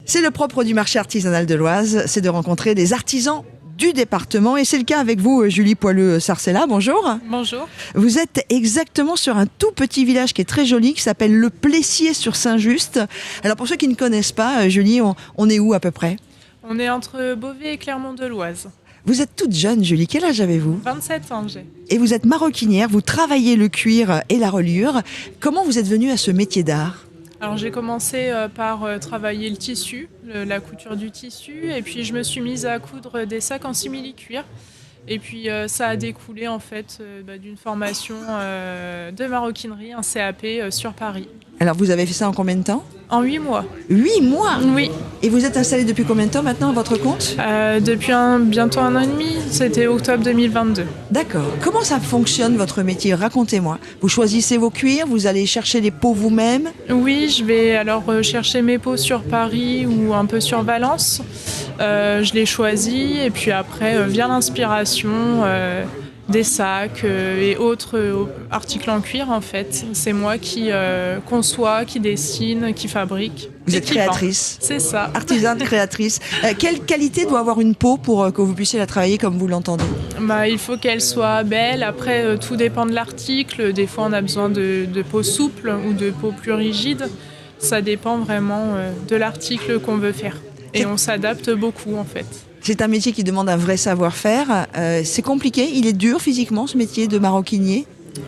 C'est le propre du marché artisanal de l'Oise, c'est de rencontrer des artisans du département et c'est le cas avec vous, Julie Poileux-Sarcella. Bonjour. Bonjour. Vous êtes exactement sur un tout petit village qui est très joli, qui s'appelle le Plessier-sur-Saint-Just. Alors pour ceux qui ne connaissent pas, Julie, on est où à peu près ? On est entre Beauvais et Clermont-de-Loise. Vous êtes toute jeune, Julie. Quel âge avez-vous ? 27 ans j'ai. Et vous êtes maroquinière, vous travaillez le cuir et la reliure. Comment vous êtes venue à ce métier d'art ? Alors j'ai commencé par travailler le tissu, la couture du tissu, et puis je me suis mise à coudre des sacs en simili-cuir. Et puis ça a découlé en fait d'une formation de maroquinerie, un CAP sur Paris. Alors vous avez fait ça en combien de temps ? En 8 mois. 8 mois ? Oui. Et vous êtes installée depuis combien de temps maintenant à votre compte ? Depuis bientôt un an et demi, c'était octobre 2022. D'accord. Comment ça fonctionne votre métier ? Racontez-moi. Vous choisissez vos cuirs, vous allez chercher les peaux vous-même ? Oui, je vais alors chercher mes peaux sur Paris ou un peu sur Valence. Je les choisis et puis après vient l'inspiration des sacs et autres articles en cuir en fait. C'est moi qui conçois, qui dessine, qui fabrique. Vous êtes créatrice. C'est ça. Artisane, créatrice. Quelle qualité doit avoir une peau pour que vous puissiez la travailler comme vous l'entendez ? Il faut qu'elle soit belle. Après, tout dépend de l'article. Des fois, on a besoin de peau souple ou de peau plus rigide. Ça dépend vraiment de l'article qu'on veut faire. Et on s'adapte beaucoup en fait. C'est un métier qui demande un vrai savoir-faire. C'est compliqué, il est dur physiquement ce métier de maroquinier ?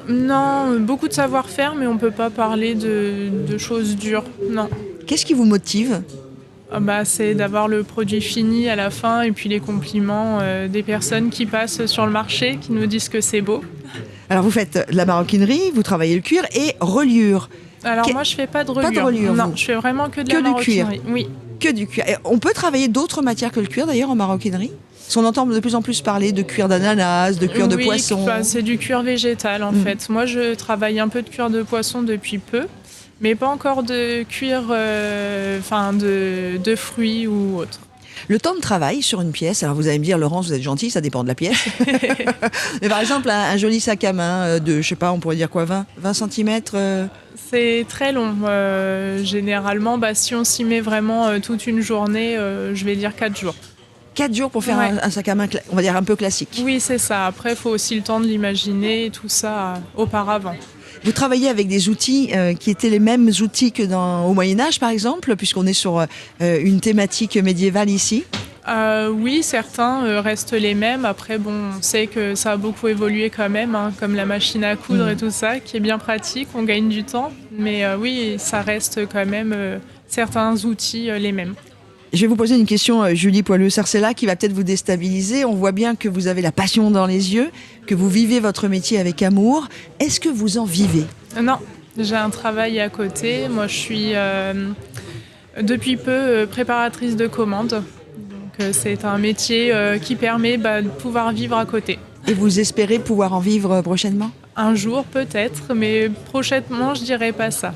Non, beaucoup de savoir-faire, mais on ne peut pas parler de choses dures, non. Qu'est-ce qui vous motive ? C'est d'avoir le produit fini à la fin et puis les compliments des personnes qui passent sur le marché, qui nous disent que c'est beau. Alors vous faites de la maroquinerie, vous travaillez le cuir et reliure. Alors moi je fais pas de reliure. Pas de reliure, non, vous. je fais vraiment que de la maroquinerie. Cuir. Oui. Que du cuir. Et on peut travailler d'autres matières que le cuir d'ailleurs en maroquinerie ? Parce qu'on entend de plus en plus parler de cuir d'ananas, de cuir de poisson. C'est du cuir végétal en fait. Moi je travaille un peu de cuir de poisson depuis peu, mais pas encore de cuir de fruits ou autre. Le temps de travail sur une pièce, alors vous allez me dire Laurence, vous êtes gentille, ça dépend de la pièce. Mais par exemple un joli sac à main de, je sais pas, on pourrait dire quoi, 20 cm C'est très long. Généralement, si on s'y met vraiment toute une journée, je vais dire 4 jours. 4 jours pour faire un sac à main, on va dire un peu classique. Oui, c'est ça. Après, il faut aussi le temps de l'imaginer et tout ça auparavant. Vous travaillez avec des outils qui étaient les mêmes outils que au Moyen-Âge, par exemple, puisqu'on est sur une thématique médiévale ici ? Oui, certains restent les mêmes. Après, on sait que ça a beaucoup évolué quand même, comme la machine à coudre et tout ça, qui est bien pratique, on gagne du temps. Mais oui, ça reste quand même certains outils les mêmes. Je vais vous poser une question, Julie Poileux-Sarcella, qui va peut-être vous déstabiliser. On voit bien que vous avez la passion dans les yeux, que vous vivez votre métier avec amour. Est-ce que vous en vivez ? Non, j'ai un travail à côté. Moi, je suis depuis peu préparatrice de commandes. Donc, c'est un métier qui permet de pouvoir vivre à côté. Et vous espérez pouvoir en vivre prochainement ? Un jour peut-être, mais prochainement je dirais pas ça.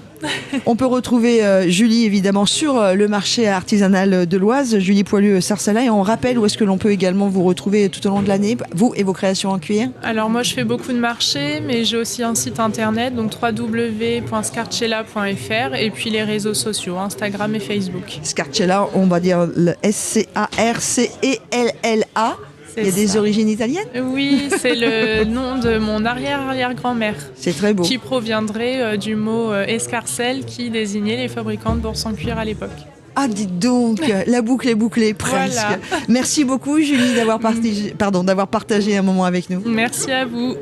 On peut retrouver Julie évidemment sur le marché artisanal de l'Oise, Julie Poileux-Sarcella, et on rappelle où est-ce que l'on peut également vous retrouver tout au long de l'année, vous et vos créations en cuir. Alors moi je fais beaucoup de marchés, mais j'ai aussi un site internet, donc www.scarcella.fr, et puis les réseaux sociaux, Instagram et Facebook. Scarcella, on va dire le SCARCELLA. Il y a des origines italiennes ? Oui, c'est le nom de mon arrière-arrière-grand-mère. C'est très beau. Qui proviendrait du mot escarcelle qui désignait les fabricants de bourses en cuir à l'époque. Ah, dites donc, la boucle est bouclée presque. Voilà. Merci beaucoup Julie d'avoir partagé un moment avec nous. Merci à vous.